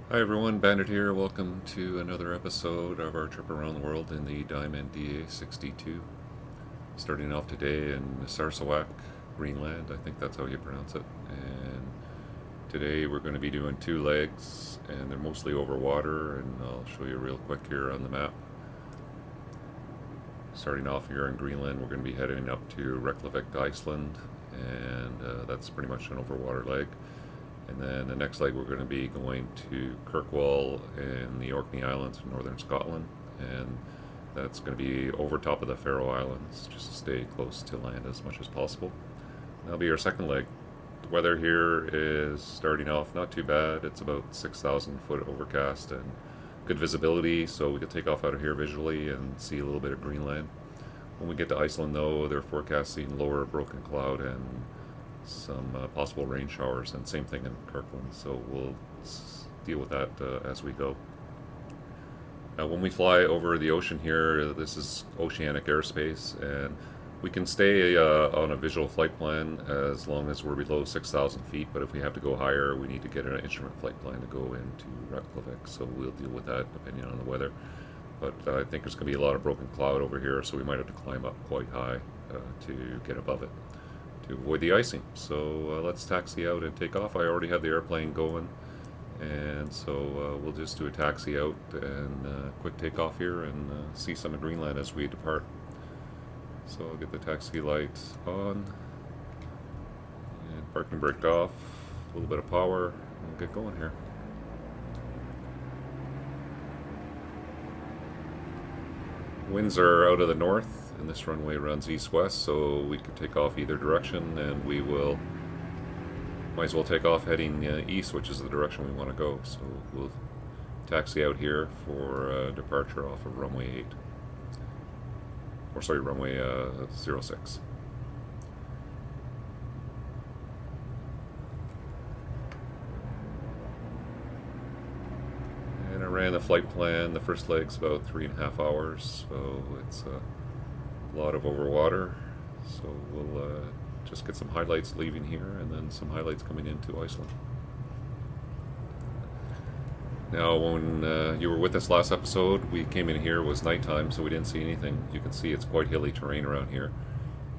Hi everyone, Bandit here. Welcome to another episode of our trip around the world in the Diamond DA62. Starting off today in Sarsawak, Greenland. I think that's how you pronounce it. And today we're going to be doing two legs, and they're mostly over water. And I'll show you real quick here on the map. Starting off here in Greenland, we're going to be heading up to Reykjavik, Iceland, and that's pretty much an overwater leg. And then the next leg we're going to be going to Kirkwall in the Orkney Islands in northern Scotland, and that's going to be over top of the Faroe Islands, just to stay close to land as much as possible. That'll be our second leg. The weather here is starting off not too bad. It's about 6,000 foot overcast and good visibility, so we can take off out of here visually and see a little bit of Greenland. When we get to Iceland, though, they're forecasting lower broken cloud and some possible rain showers, and same thing in Kirkland, so we'll deal with that as we go. When we fly over the ocean here, this is oceanic airspace, and we can stay on a visual flight plan as long as we're below 6,000 feet, but if we have to go higher, we need to get an instrument flight plan to go into Reykjavik, so we'll deal with that depending on the weather. But I think there's going to be a lot of broken cloud over here, so we might have to climb up quite high to get above it, to avoid the icing. So let's taxi out and take off. I already have the airplane going, and so we'll just do a taxi out and quick takeoff here and see some of Greenland as we depart. So I'll get the taxi light on and parking brake off, a little bit of power, and we'll get going here. Winds are out of the north, and this runway runs east-west, so we can take off either direction, and we might as well take off heading east, which is the direction we want to go. So we'll taxi out here for departure off of runway 8. Or sorry, runway 06. And I ran the flight plan. The first leg's about 3.5 hours, so it's a lot of overwater. So we'll just get some highlights leaving here, and then some highlights coming into Iceland. Now, when you were with us last episode, we came in here, it was nighttime, so we didn't see anything. You can see it's quite hilly terrain around here,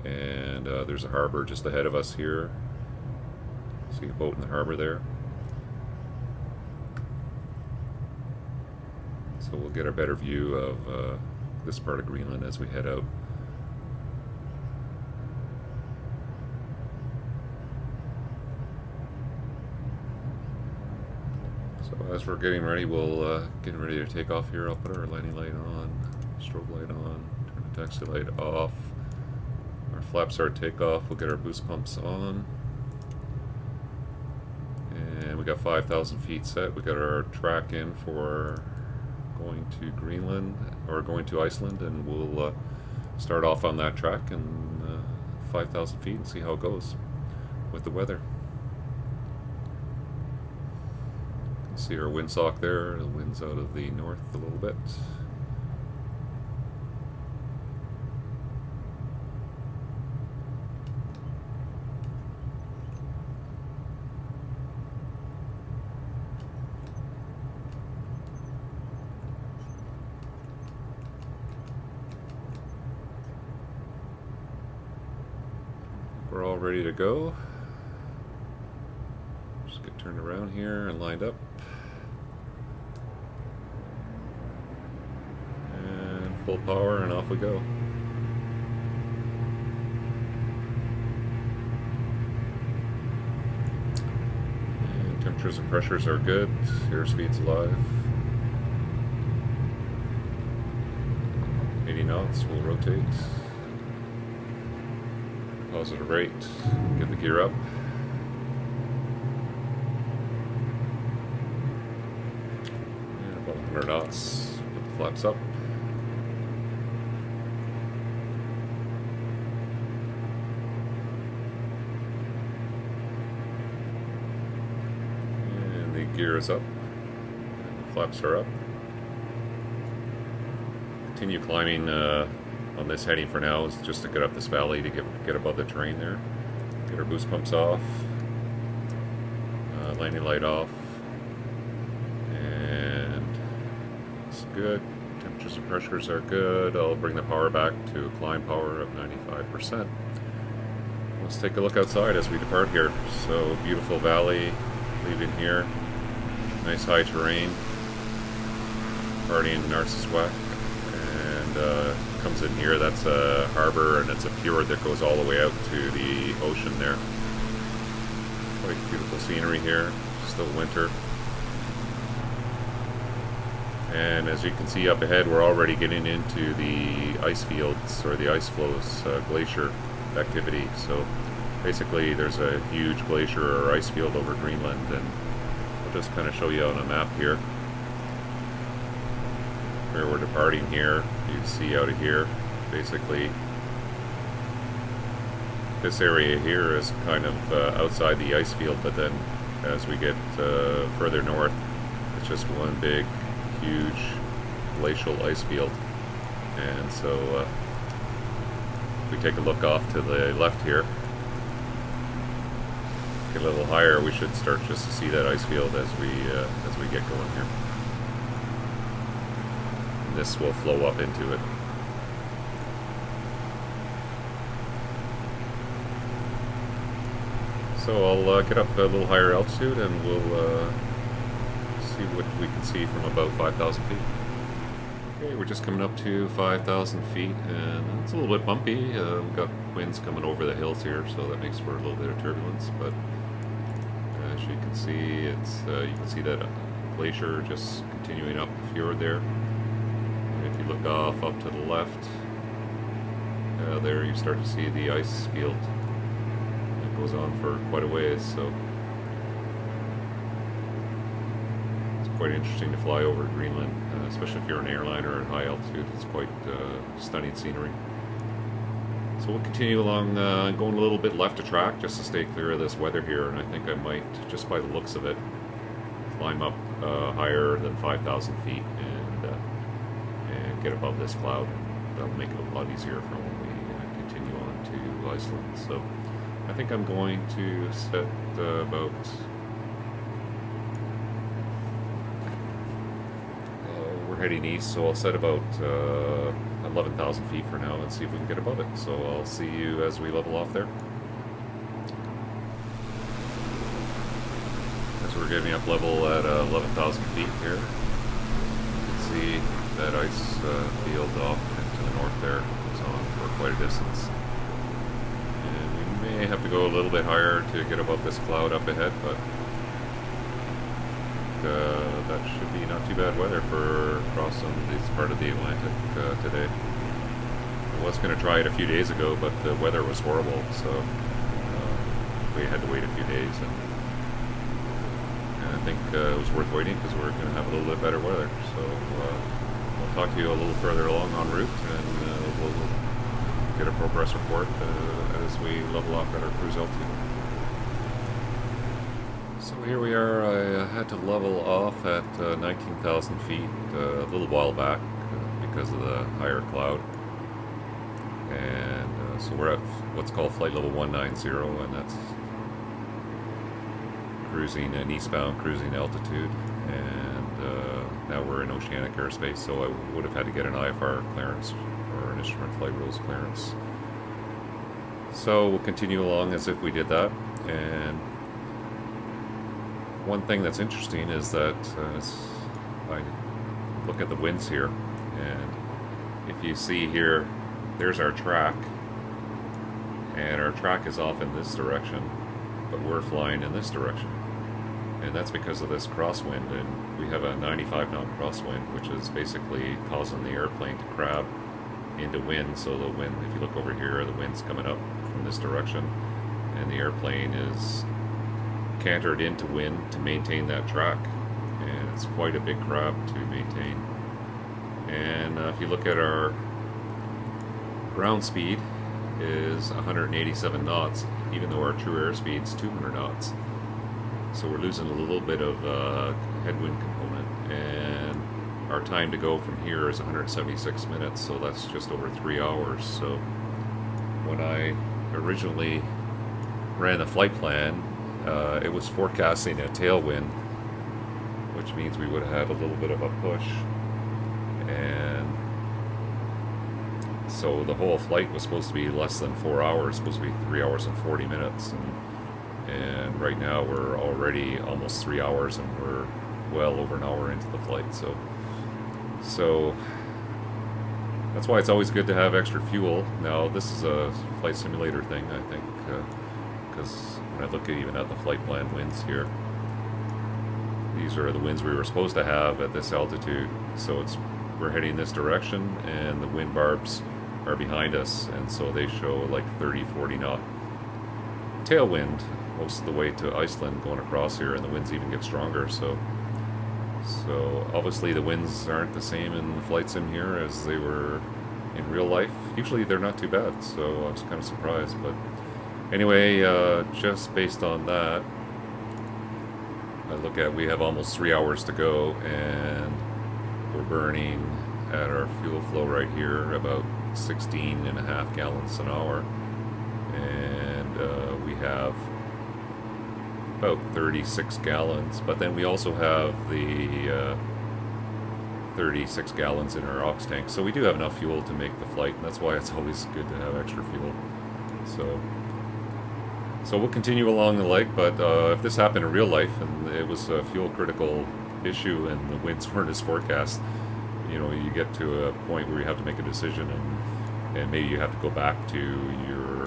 and there's a harbor just ahead of us here. See a boat in the harbor there. So we'll get a better view of this part of Greenland as we head out. So as we're getting ready, getting ready to take off here. I'll put our landing light on, strobe light on, turn the taxi light off. Our flaps are takeoff. We'll get our boost pumps on. And we got 5,000 feet set. We got our track in for going to Greenland, or going to Iceland, and we'll start off on that track and 5,000 feet and see how it goes with the weather. You can see our windsock there. The wind's out of the north a little bit. We're all ready to go. Just get turned around here and lined up. And full power, and off we go. And temperatures and pressures are good. Airspeed's alive. 80 knots, we'll rotate. Positive rate, get the gear up. And about 100 knots, put the flaps up. And the gear is up, and the flaps are up. Continue climbing on this heading for now, is just to get up this valley to get above the terrain there. Get our boost pumps off, landing light off, good. Temperatures and pressures are good. I'll bring the power back to a climb power of 95%. Let's take a look outside as we depart here. So, beautiful valley, leaving here. Nice high terrain. Party in Narsiswak. And comes in here. That's a harbor, and it's a fjord that goes all the way out to the ocean there. Quite beautiful scenery here. Still winter. And as you can see up ahead, we're already getting into the ice fields, or the ice flows, glacier activity. So basically there's a huge glacier or ice field over Greenland, and I'll just kind of show you on a map here where we're departing here. You can see out of here, basically this area here is kind of outside the ice field, but then as we get further north, it's just one big huge glacial ice field. And so if we take a look off to the left here, get a little higher, we should start just to see that ice field as we get going here. And this will flow up into it. So I'll get up a little higher altitude, and we'll see what we can see from about 5,000 feet. Okay, we're just coming up to 5,000 feet, and it's a little bit bumpy. We've got winds coming over the hills here, so that makes for a little bit of turbulence. But as you can see, it's you can see that glacier just continuing up the fjord there. And if you look off up to the left, there you start to see the ice field. It goes on for quite a ways, so quite interesting to fly over Greenland, especially if you're an airliner at high altitude. It's quite stunning scenery. So we'll continue along, going a little bit left of track just to stay clear of this weather here, and I think I might, just by the looks of it, climb up higher than 5,000 feet and get above this cloud. That'll make it a lot easier for when we continue on to Iceland. So I think I'm going to set about heading east, so I'll set about 11,000 feet for now and see if we can get above it. So I'll see you as we level off there. As we're getting up level at 11,000 feet here, you can see that ice field off to the north there goes on for quite a distance. And we may have to go a little bit higher to get above this cloud up ahead, but that should be not too bad weather for crossing this part of the Atlantic today. I was going to try it a few days ago, but the weather was horrible, so we had to wait a few days, and I think it was worth waiting because we're going to have a little bit better weather. So I'll talk to you a little further along en route, and we'll get a progress report as we level off at our cruise altitude. So here we are. I had to level off at 19,000 feet a little while back because of the higher cloud. And so we're at what's called flight level 190, and that's cruising an eastbound cruising altitude. And now we're in oceanic airspace, so I would have had to get an IFR clearance, or an instrument flight rules clearance. So we'll continue along as if we did that. And one thing that's interesting is that as I look at the winds here, and if you see here, there's our track, and our track is off in this direction, but we're flying in this direction. And that's because of this crosswind, and we have a 95 knot crosswind, which is basically causing the airplane to crab into wind. So the wind, if you look over here, the wind's coming up from this direction, and the airplane is cantered into wind to maintain that track, and it's quite a big crab to maintain. And if you look at our ground speed is 187 knots, even though our true airspeed is 200 knots. So we're losing a little bit of headwind component, and our time to go from here is 176 minutes, so that's just over 3 hours. So when I originally ran the flight plan, it was forecasting a tailwind, which means we would have had a little bit of a push and so the whole flight was supposed to be less than 4 hours, supposed to be 3 hours and 40 minutes, and right now we're already almost 3 hours, and we're well over an hour into the flight. So that's why it's always good to have extra fuel. Now this is a flight simulator thing, I think, because when I look even at the flight plan winds here, these are the winds we were supposed to have at this altitude. So we're heading this direction, and the wind barbs are behind us, and so they show like 30, 40 knot tailwind most of the way to Iceland going across here, and the winds even get stronger. So obviously the winds aren't the same in the flight sim here as they were in real life. Usually they're not too bad, so I was kind of surprised. But anyway, just based on that, I look at, we have almost 3 hours to go, and we're burning at our fuel flow right here about 16.5 gallons an hour, and we have about 36 gallons, but then we also have the 36 gallons in our ox tank, so we do have enough fuel to make the flight, and that's why it's always good to have extra fuel. So we'll continue along the lake, but if this happened in real life and it was a fuel critical issue and the winds weren't as forecast, you know, you get to a point where you have to make a decision, and maybe you have to go back to your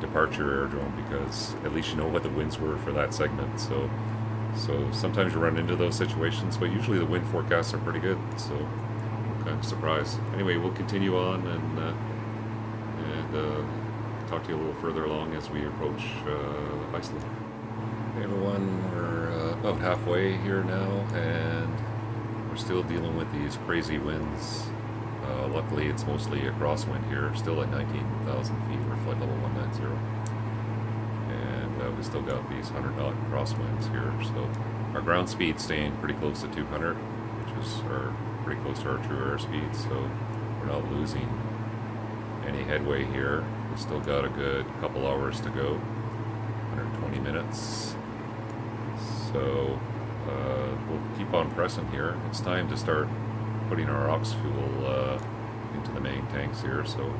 departure aerodrome, because at least you know what the winds were for that segment. So sometimes you run into those situations, but usually the wind forecasts are pretty good, so I'm kind of surprised. Anyway, we'll continue on and talk to you a little further along as we approach Iceland. Hey everyone, we're about halfway here now, and we're still dealing with these crazy winds. Luckily it's mostly a crosswind here, still at 19,000 feet, we're flight level 190, and we still got these 100 knot crosswinds here, so our ground speed's staying pretty close to 200, which is pretty close to our true airspeed, so we're not losing any headway here. We still got a good couple hours to go, 120 minutes, so we'll keep on pressing here. It's time to start putting our ox fuel into the main tanks here. So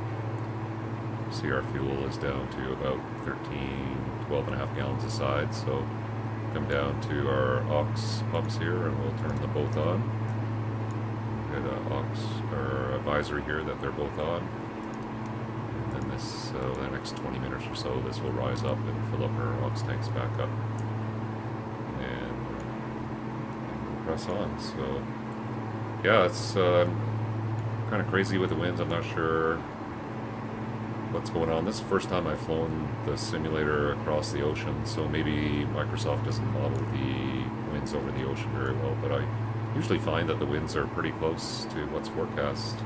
see, our fuel is down to about 12.5 gallons a side, so come down to our ox pumps here and we'll turn them both on. We've got an ox or advisory here that they're both on, and then this the next 20 minutes or so this will rise up and fill up our ox tanks back up, and we'll press on. So yeah, it's kind of crazy with the winds. I'm not sure what's going on. This is the first time I've flown the simulator across the ocean, so maybe Microsoft doesn't model the winds over the ocean very well, but I usually find that the winds are pretty close to what's forecast.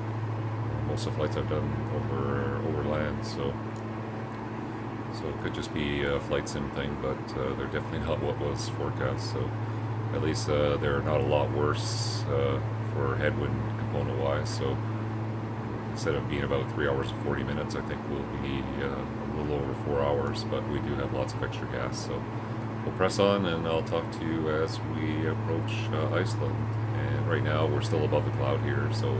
Most of the flights I've done over land, so it could just be a flight sim thing, but they're definitely not what was forecast. So at least they're not a lot worse for headwind component wise. So instead of being about 3 hours and 40 minutes, I think we'll be a little over 4 hours, but we do have lots of extra gas. So we'll press on, and I'll talk to you as we approach Iceland. And right now we're still above the cloud here, so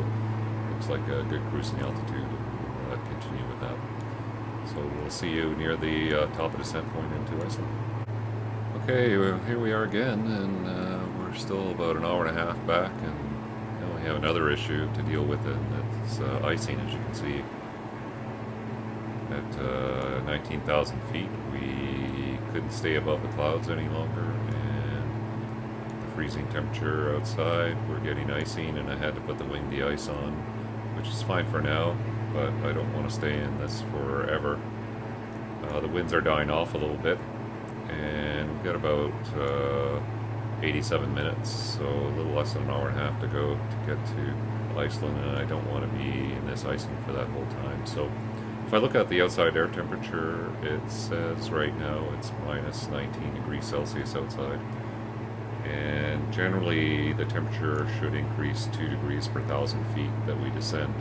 looks like a good cruising altitude. We'll continue with that. So we'll see you near the top of descent point into Iceland. Okay, well, here we are again, and we're still about an hour and a half back, and we have another issue to deal with, and it's icing, as you can see. At 19,000 feet, we couldn't stay above the clouds any longer, and the freezing temperature outside, we're getting icing, and I had to put the wing de-ice on, which is fine for now, but I don't want to stay in this forever. The winds are dying off a little bit, and we've got about 87 minutes, so a little less than an hour and a half to go to get to Iceland, and I don't want to be in this icing for that whole time. So if I look at the outside air temperature, it says right now it's minus 19 degrees Celsius outside, and generally the temperature should increase 2 degrees per 1,000 feet that we descend.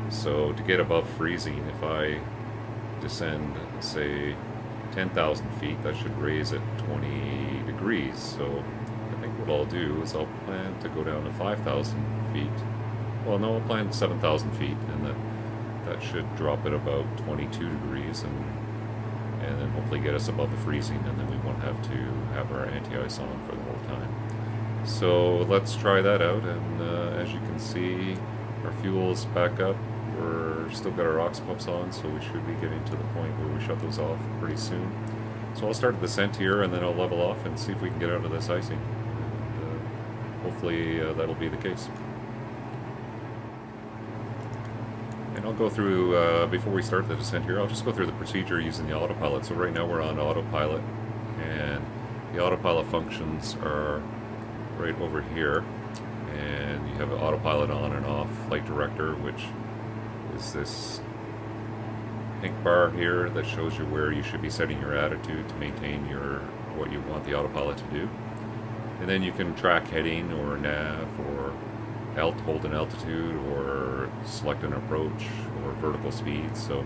So to get above freezing, if I descend, say, 10,000 feet, that should raise it 20 degrees. So I think what I'll do is I'll plan to go down to 5,000 feet well, no, we'll plan 7,000 feet, and that should drop it about 22 degrees, and then hopefully get us above the freezing, and then we won't have to have our anti-ice on for the whole time. So let's try that out, and as you can see, our fuel's back up. We're still got our ox pumps on, so we should be getting to the point where we shut those off pretty soon. So I'll start the descent here, and then I'll level off and see if we can get out of this icing. And hopefully that'll be the case. And I'll go through, before we start the descent here, I'll just go through the procedure using the autopilot. So right now we're on autopilot, and the autopilot functions are right over here. And you have an autopilot on and off, flight director, which is this pink bar here that shows you where you should be setting your attitude to maintain what you want the autopilot to do. And then you can track heading or nav or hold an altitude or select an approach or vertical speed. So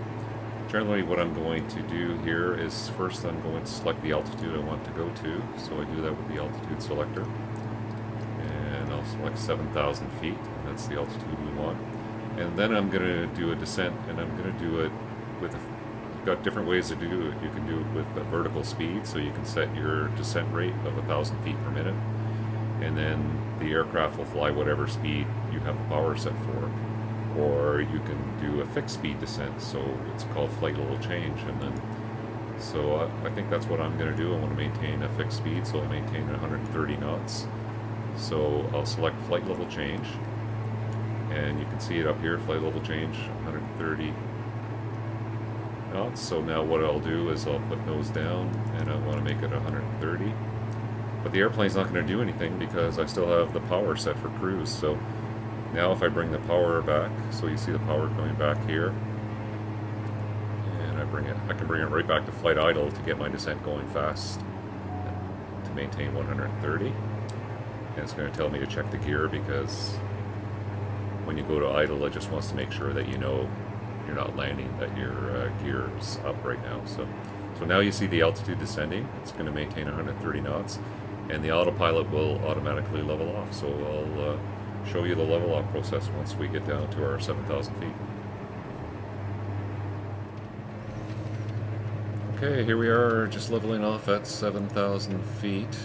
generally what I'm going to do here is first I'm going to select the altitude I want to go to. So I do that with the altitude selector. And I'll select 7,000 feet, and that's the altitude we want. And then I'm going to do a descent, and I'm going to do it with you've got different ways to do it. You can do it with a vertical speed, so you can set your descent rate of 1,000 feet per minute, and then the aircraft will fly whatever speed you have the power set for. Or you can do a fixed speed descent, so it's called flight level change. And then, so I think that's what I'm going to do. I want to maintain a fixed speed, so I'll maintain 130 knots. So I'll select flight level change, and you can see it up here, flight level change, 130 knots. So now what I'll do is I'll put nose down, and I want to make it 130. But the airplane's not going to do anything because I still have the power set for cruise. So now if I bring the power back, so you see the power going back here, and I can bring it right back to flight idle to get my descent going fast to maintain 130. And it's going to tell me to check the gear because when you go to idle, it just wants to make sure that you know you're not landing, that your gear's up right now. So now you see the altitude descending. It's going to maintain 130 knots, and the autopilot will automatically level off. So I'll show you the level off process once we get down to our 7,000 feet. Okay, here we are just leveling off at 7,000 feet.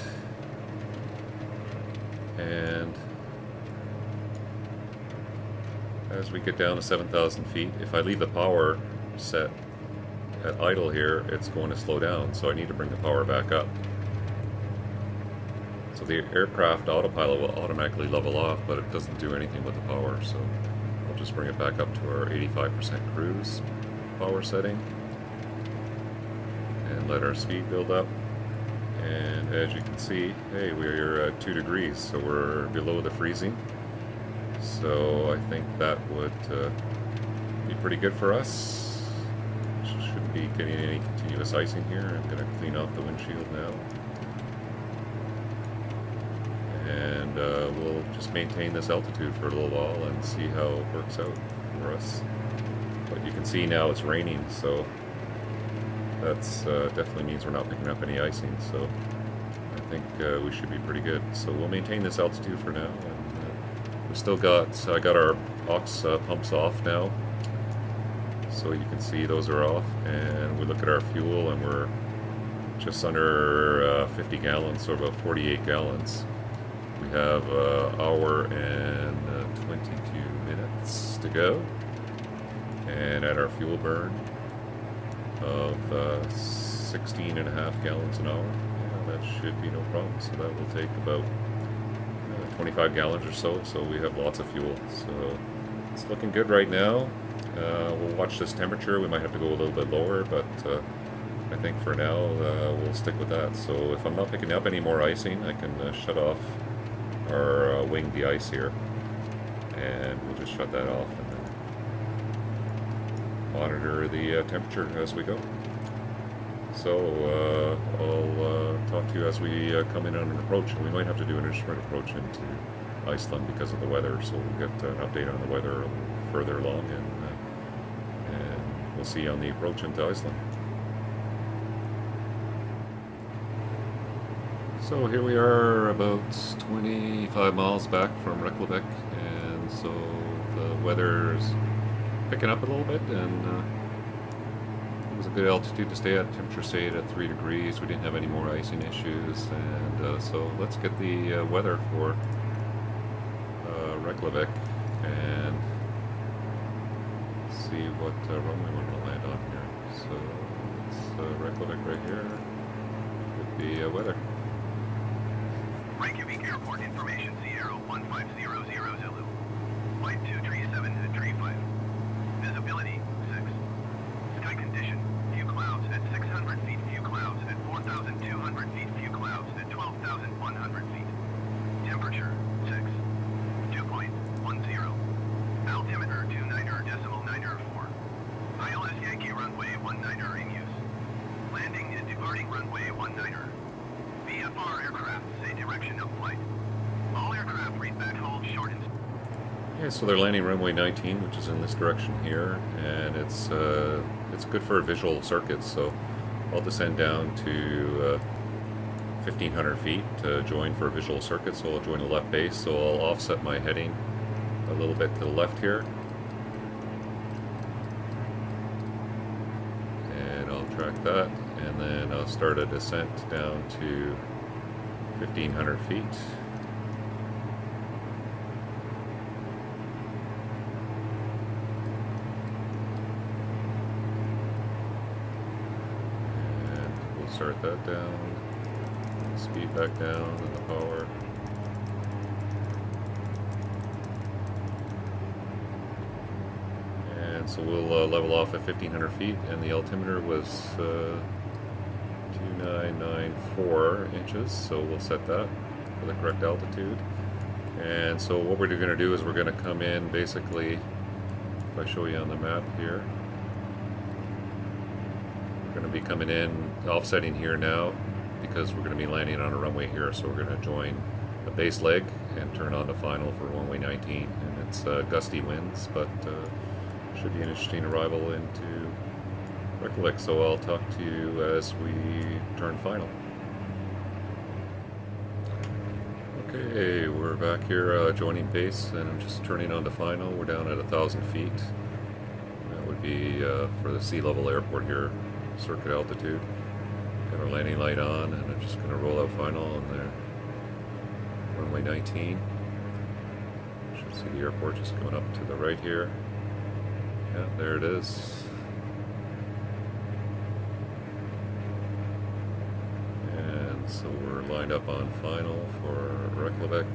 And as we get down to 7,000 feet, if I leave the power set at idle here, it's going to slow down, so I need to bring the power back up. So the aircraft autopilot will automatically level off, but it doesn't do anything with the power, so I'll just bring it back up to our 85% cruise power setting and let our speed build up. And as you can see, hey, we're at 2 degrees, so we're below the freezing. So I think that would be pretty good for us. Shouldn't be getting any continuous icing here. I'm going to clean off the windshield now. And we'll just maintain this altitude for a little while and see how it works out for us. But you can see now it's raining, so that's definitely means we're not picking up any icing, so I think we should be pretty good. So we'll maintain this altitude for now, and we still got, I got our ox pumps off now, so you can see those are off, and we look at our fuel and we're just under 50 gallons, so about 48 gallons. We have an hour and 22 minutes to go, and at our fuel burn of 16.5 gallons an hour. Yeah, that should be no problem. So that will take about 25 gallons or so. So we have lots of fuel. So it's looking good right now. We'll watch this temperature. We might have to go a little bit lower, but I think for now we'll stick with that. So if I'm not picking up any more icing, I can shut off our wing de-ice here, and we'll just shut that off and then monitor the temperature as we go. So I'll talk to you as we come in on an approach, and we might have to do an instrument approach into Iceland because of the weather, so we'll get an update on the weather a little further along, and we'll see you on the approach into Iceland. So here we are about 25 miles back from Reykjavik, and so the weather's picking up a little bit, and it was a good altitude to stay at. Temperature stayed at 3 degrees. We didn't have any more icing issues, and so let's get the weather for Reykjavik and see what runway we're going to land on here. So it's Reykjavik right here with the weather. Reykjavik Airport information, Sierra 1500 Zulu. Flight 237 at tree 5. Visibility 6. Sky condition, few clouds at 600 feet, few clouds at 4,200 feet, few clouds at 12,100 feet. Temperature 6. Dew point 10. Altimeter 29.904. ILS Yankee runway 19 in use. Landing and departing runway 19. VFR aircraft say direction of flight. All aircraft read back hold shortened. Okay, so they're landing runway 19, which is in this direction here, and it's good for visual circuits. So I'll descend down to 1,500 feet to join for a visual circuit. So I'll join the left base. So I'll offset my heading a little bit to the left here, and I'll track that, and then I'll start a descent down to 1,500 feet. Start that down, speed back down, and the power. And so we'll level off at 1,500 feet, and the altimeter was 2994 inches, so we'll set that for the correct altitude. And so what we're going to do is we're going to come in basically, if I show you on the map here, going to be coming in, offsetting here now, because we're going to be landing on a runway here. So we're going to join the base leg and turn on the final for runway 19. And it's gusty winds, but should be an interesting arrival into Reykjavik. So I'll talk to you as we turn final. Okay, we're back here joining base, and I'm just turning on to final. We're down at 1,000 feet. That would be for the sea level airport here. Circuit altitude. Got our landing light on, and I'm just going to roll out final on there. Runway 19. Should see the airport just going up to the right here. Yeah, there it is. And so we're lined up on final for Reykjavik.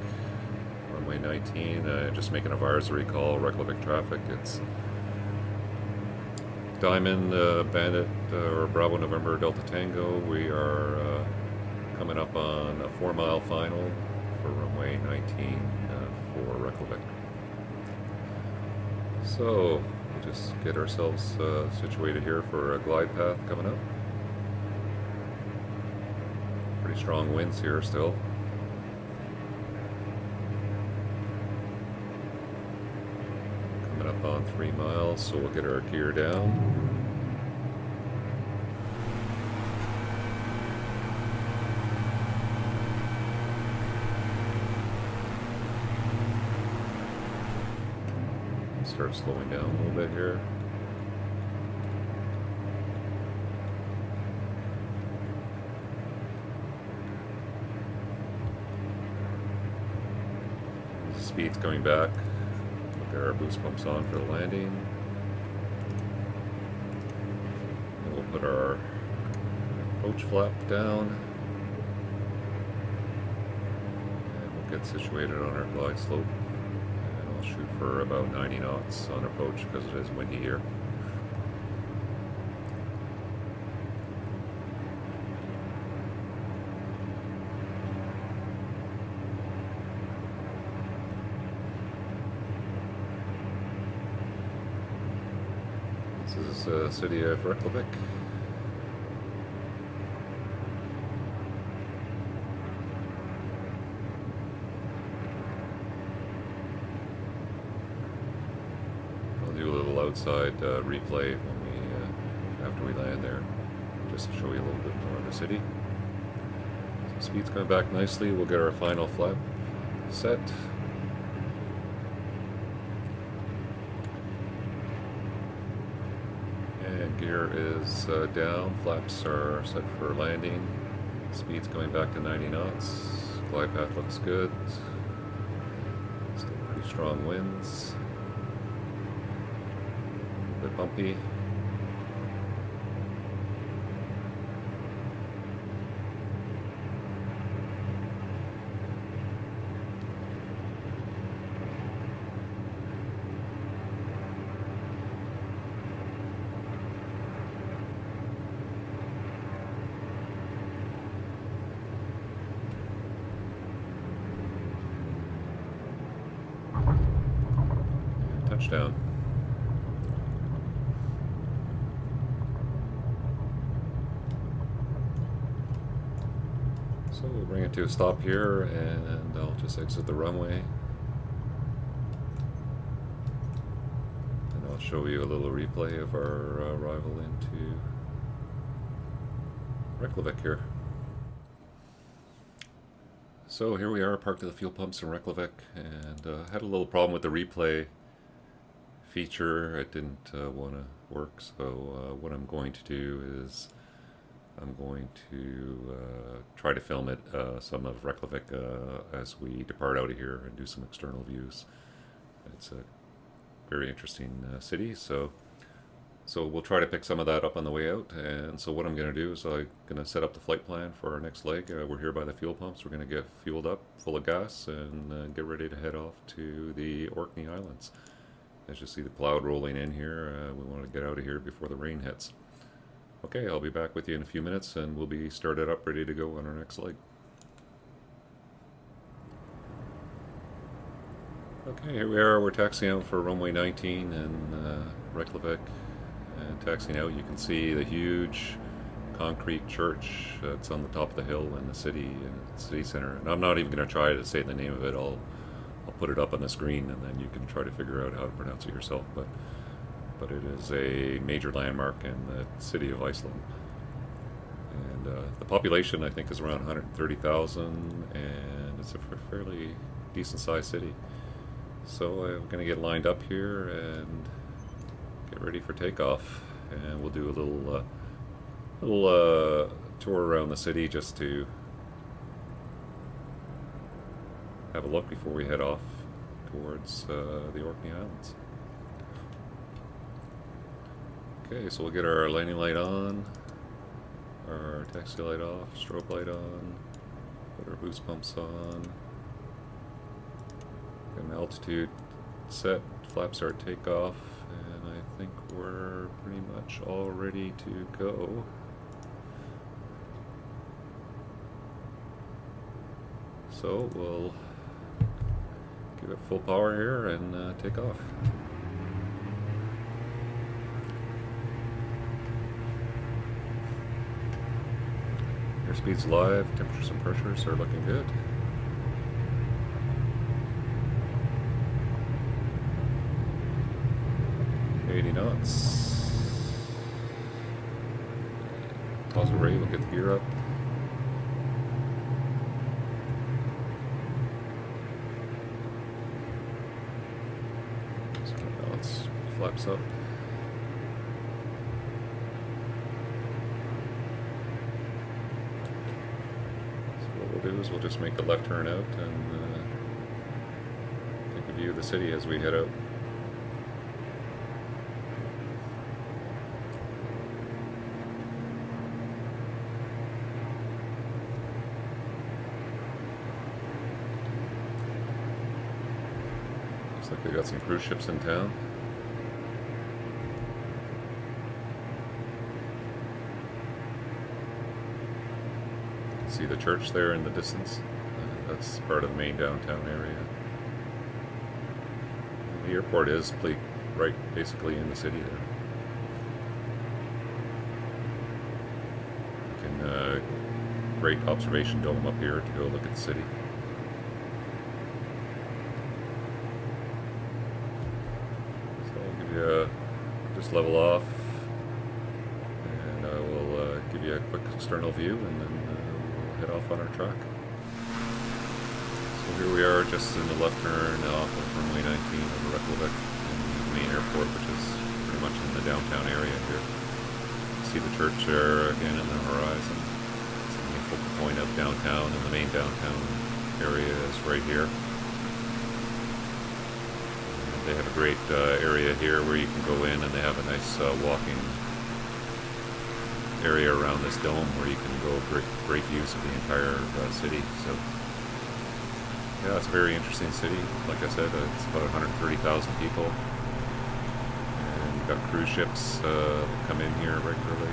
Runway 19. Just making a advisory call. Reykjavik traffic. It's Diamond, Bandit, or Bravo November Delta Tango. We are coming up on a 4-mile final for runway 19 for Reykjavik. So we'll just get ourselves situated here for a glide path coming up. Pretty strong winds here still. Up on 3 miles, so we'll get our gear down. Start slowing down a little bit here. The speed's coming back. Get our boost pumps on for the landing. And we'll put our approach flap down. And we'll get situated on our glide slope. And I'll shoot for about 90 knots on approach because it is windy here. This is the city of Reykjavik. I'll do a little outside replay when we after we land there, just to show you a little bit more of the city. So speed's coming back nicely. We'll get our final flap set. gear is down, flaps are set for landing, speed's going back to 90 knots, glide path looks good, still pretty strong winds, a bit bumpy. Touchdown. So we'll bring it to a stop here and I'll just exit the runway. And I'll show you a little replay of our arrival into Reykjavik here. So here we are parked at the fuel pumps in Reykjavik and had a little problem with the replay feature. It didn't want to work, so what I'm going to do is I'm going to try to film it some of Reykjavik as we depart out of here and do some external views. It's a very interesting city, so we'll try to pick some of that up on the way out. And so what I'm going to do is I'm going to set up the flight plan for our next leg. We're here by the fuel pumps. We're going to get fueled up, full of gas, and get ready to head off to the Orkney Islands. As you see the cloud rolling in here, we want to get out of here before the rain hits. Okay, I'll be back with you in a few minutes and we'll be started up, ready to go on our next leg. Okay, here we are. We're taxiing out for runway 19 in Reykjavik. And taxiing out, you can see the huge concrete church that's on the top of the hill in the city center. And I'm not even going to try to say the name of it. I'll put it up on the screen and then you can try to figure out how to pronounce it yourself. But it is a major landmark in the city of Iceland. And the population, I think, is around 130,000, and it's a fairly decent sized city. So I'm going to get lined up here and get ready for takeoff. And we'll do a little tour around the city just to have a look before we head off towards the Orkney Islands. Okay, so we'll get our landing light on, our taxi light off, strobe light on, put our boost pumps on, get an altitude set, flaps are at takeoff, and I think we're pretty much all ready to go. So we'll give it full power here and take off. Airspeed's live, temperatures and pressures are looking good. $80 knots. Pause array, we'll get the gear up. So now let's flaps up. Do is we'll just make the left turn out and take a view of the city as we head out. Looks like they got some cruise ships in town. See the church there in the distance. That's part of the main downtown area. The airport is right basically in the city there. You can great observation dome up here to go look at the city. So I'll give you just level off and I will give you a quick external view and then head off on our track. So here we are just in the left turn off of runway 19 over Reykjavik in the main airport, which is pretty much in the downtown area here. see the church there again in the horizon. It's the main focal point of downtown, and the main downtown area is right here. And they have a great area here where you can go in, and they have a nice walking area around this dome where you can go great views of the entire city. So yeah, it's a very interesting city. Like I said, it's about 130,000 people, and you've got cruise ships that come in here regularly.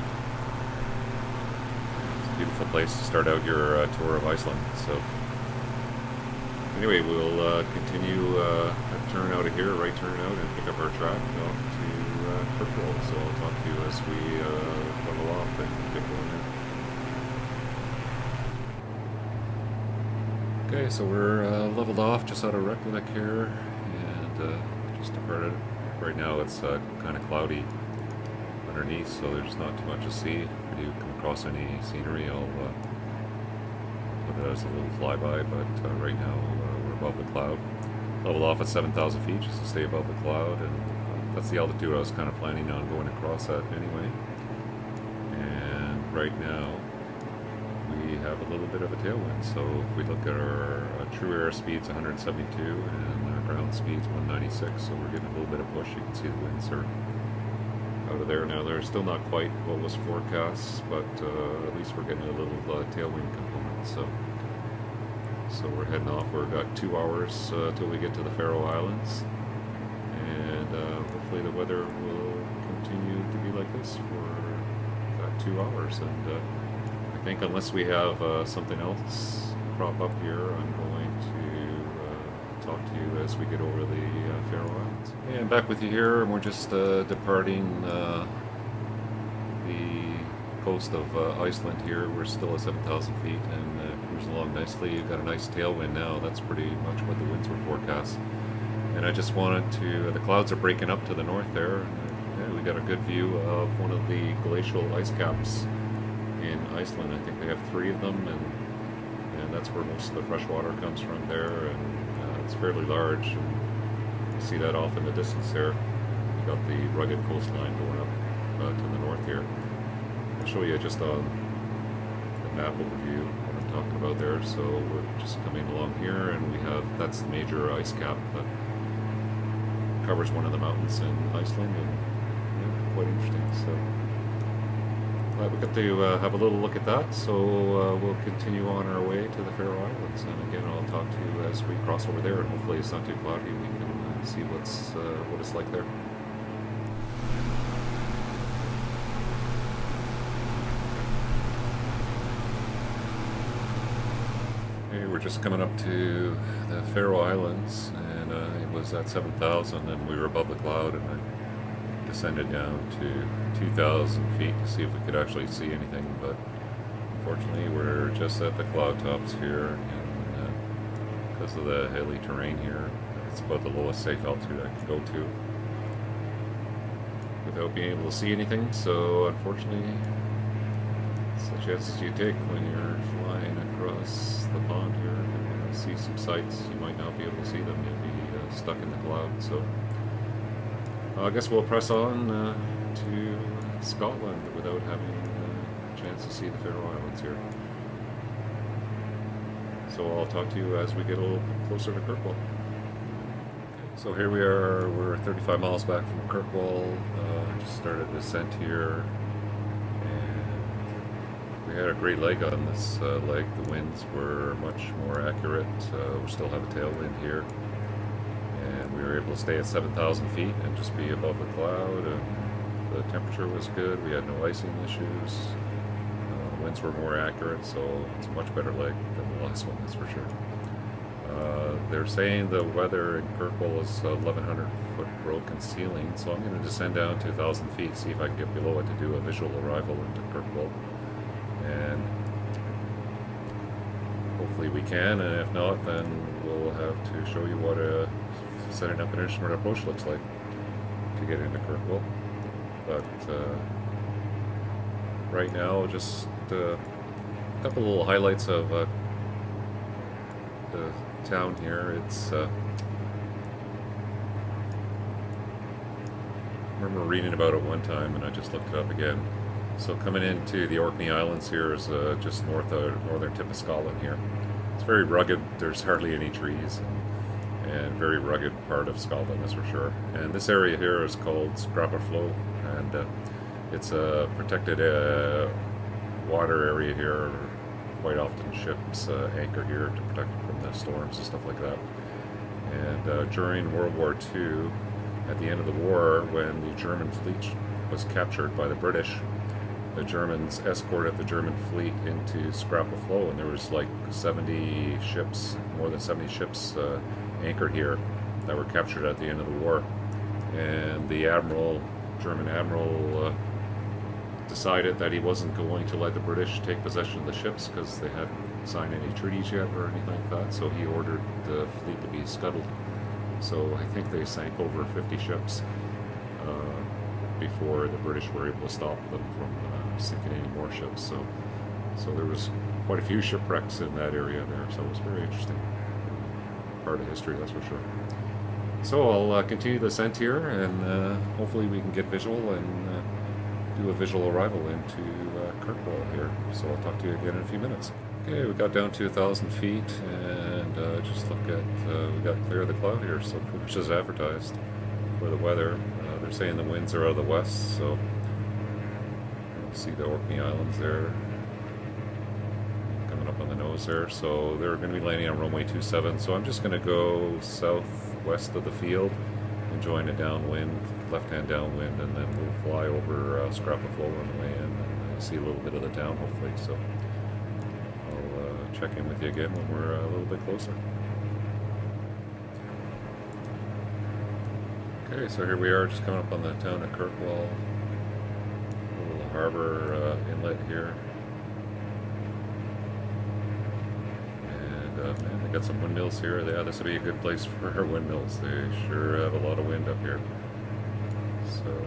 It's a beautiful place to start out your tour of Iceland. So anyway, we'll continue a turn out of here, right turn out, and pick up our track off to Kirkwall. So I'll talk to you as we level off and get going there. Okay, so we're leveled off just out of Reykjavik here, and just departed. Right now it's kind of cloudy underneath, so there's not too much to see. If we do come across any scenery, I'll put it as a little flyby, but right now we're above the cloud. Leveled off at 7,000 feet just to stay above the cloud, and that's the altitude I was kind of planning on going across at anyway. And right now we have a little bit of a tailwind, so if we look at our true air speed's 172 and our ground speed's 196, so we're getting a little bit of push. You can see the winds are out of there now. They're still not quite what was forecast, but at least we're getting a little tailwind component. So we're heading off. We've got 2 hours till we get to the Faroe Islands, and hopefully the weather will continue to be like this for that 2 hours. And I think unless we have something else crop up here, I'm going to talk to you as we get over the Faroe Islands. Yeah, I'm back with you here, and we're just departing the coast of Iceland here. We're still at 7,000 feet and cruising along nicely. You've got a nice tailwind now. That's pretty much what the winds were forecast. And I just wanted to, the clouds are breaking up to the north there, and we got a good view of one of the glacial ice caps in Iceland. I think they have 3 of them, and that's where most of the fresh water comes from there, and it's fairly large, and you see that off in the distance there. You got the rugged coastline going up to the north here. I'll show you just on the map overview what I'm talking about there. So we're just coming along here, and we have, that's the major ice cap that covers one of the mountains in Iceland, and yeah, quite interesting. So glad we got to have a little look at that. So we'll continue on our way to the Faroe Islands, and again I'll talk to you as we cross over there, and hopefully it's not too cloudy. We can see what it's like there. Okay, we're just coming up to the Faroe Islands, and it was at 7,000, and we were above the cloud, and I descended down to 2,000 feet to see if we could actually see anything, but unfortunately we're just at the cloud tops here, and because of the hilly terrain here, it's about the lowest safe altitude I can go to without being able to see anything. So unfortunately, it's the chances you take when you're flying across the pond here. If you want to see some sights, you might not be able to see them. You'll be stuck in the cloud. So I guess we'll press on to Scotland without having a chance to see the Faroe Islands here. So I'll talk to you as we get a little closer to Kirkwall. So here we are, we're 35 miles back from Kirkwall. Just started descent here, and we had a great leg on this leg. The winds were much more accurate. We still have a tailwind here, and we were able to stay at 7,000 feet and just be above the cloud, and the temperature was good. We had no icing issues. Winds were more accurate, so it's a much better leg than the last one, that's for sure. They're saying the weather in Kirkwall is 1,100 foot broken ceiling, so I'm going to descend down to 1,000 feet, see if I can get below it to do a visual arrival into Kirkwall. And hopefully we can, and if not, then we'll have to show you what setting up an instrument approach looks like to get into Kirkwall. But right now, just a couple little highlights of the town here. It's I remember reading about it one time, and I just looked it up again. So coming into the Orkney Islands here is just northern tip of Scotland here. It's very rugged. There's hardly any trees, and very rugged part of Scotland, that's for sure. And this area here is called Scrappa Flow, and it's a protected water area here. Quite often ships anchor here to protect it from the storms and stuff like that. And during World War II, at the end of the war, when the German fleet was captured by the British, the Germans escorted the German fleet into Scrappa Flow, and there was like 70 ships, more than 70 ships anchored here that were captured at the end of the war. And the German admiral, decided that he wasn't going to let the British take possession of the ships because they hadn't signed any treaties yet or anything like that, so he ordered the fleet to be scuttled. So I think they sank over 50 ships before the British were able to stop them from sinking any more ships. So there was quite a few shipwrecks in that area there, so it was very interesting part of history, that's for sure. So I'll continue the ascent here, and hopefully we can get visual and do a visual arrival into Kirkwall here. So I'll talk to you again in a few minutes. Okay, we got down to 1,000 feet, and just look at, we got clear of the cloud here, so pretty much as advertised for the weather. They're saying the winds are out of the west, so you'll see the Orkney Islands there coming up on the nose there. So they're going to be landing on runway 27, so I'm just going to go southwest of the field and join a downwind, left-hand downwind, and then we'll fly over Scrappa Flow on the way in and see a little bit of the town, hopefully. So I'll check in with you again when we're a little bit closer. Okay, so here we are, just coming up on the town of Kirkwall. A little harbor inlet here. And man, they got some windmills here. Yeah, this would be a good place for windmills. They sure have a lot of wind up here. So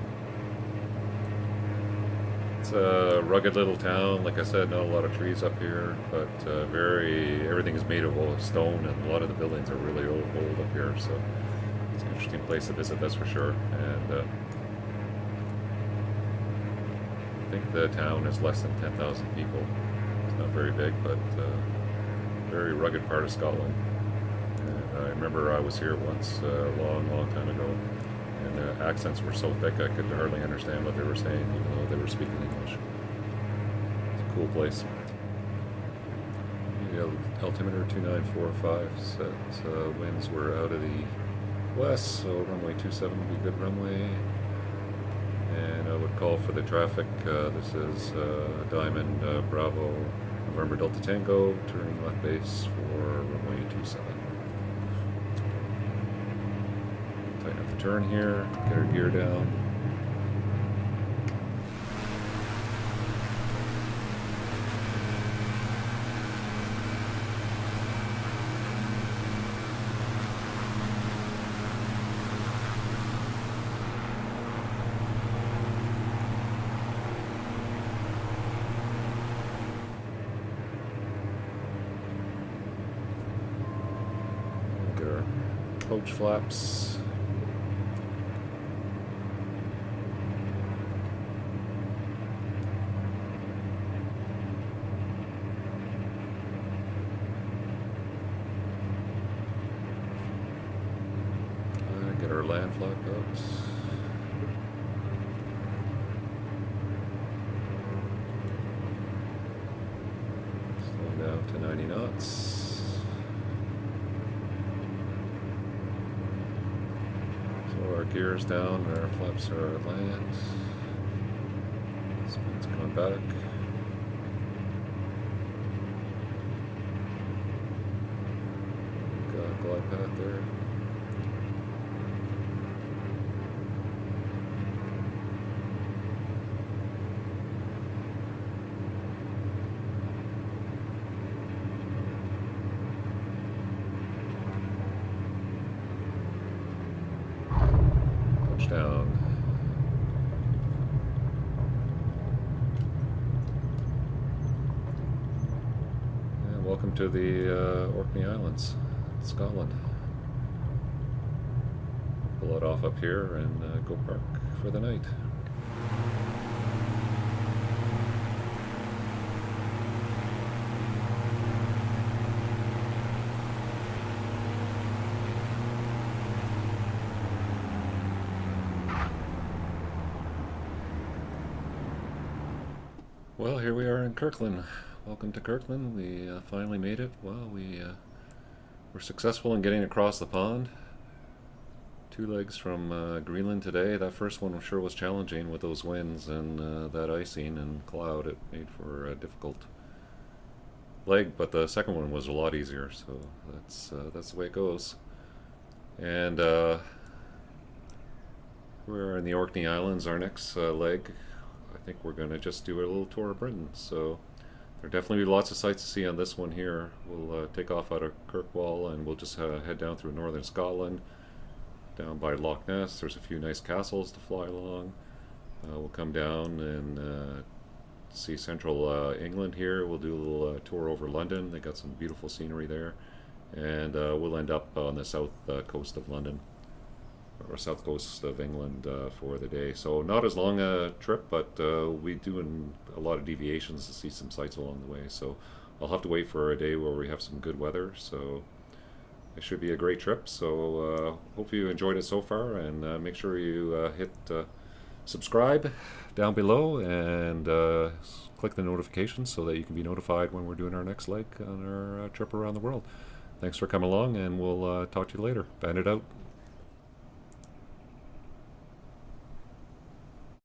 it's a rugged little town. Like I said, not a lot of trees up here, but everything is made of stone, and a lot of the buildings are really old up here. So it's an interesting place to visit, that's for sure. And I think the town is less than 10,000 people. It's not very big, but very rugged part of Scotland. And I remember I was here once a long time ago, and the accents were so thick I could hardly understand what they were saying, even though they were speaking English. It's a cool place. Altimeter 2945 set. Winds were out of the west, so runway 27 would be a good runway. And I would call for the traffic. This is Diamond Bravo November Delta Tango, turning left base for runway 27. Tighten up the turn here, get our gear down. Coach flaps. Get our land flap out. Slow down to 90 knots. Our gears down, our flaps are at land. Speed's coming back. Got a glide path there. Down. And welcome to the Orkney Islands, Scotland. Pull it off up here and go park for the night. Well, here we are in Kirkland. Welcome to Kirkland. We finally made it. Well, we were successful in getting across the pond. 2 legs from Greenland today. That first one sure was challenging with those winds and that icing and cloud. It made for a difficult leg, but the second one was a lot easier. So that's the way it goes. And we're in the Orkney Islands. Our next leg, I think we're going to just do a little tour of Britain. So there'll definitely be lots of sights to see on this one here. We'll take off out of Kirkwall and we'll just head down through northern Scotland, down by Loch Ness. There's a few nice castles to fly along. We'll come down and see central England here. We'll do a little tour over London. They got some beautiful scenery there. And we'll end up on the south coast of London, or south coast of England for the day. So not as long a trip, but we do a lot of deviations to see some sights along the way. So I'll have to wait for a day where we have some good weather. So it should be a great trip. So hope you enjoyed it so far, and make sure you hit subscribe down below and click the notifications so that you can be notified when we're doing our next leg on our trip around the world. Thanks for coming along, and we'll talk to you later. Band it out.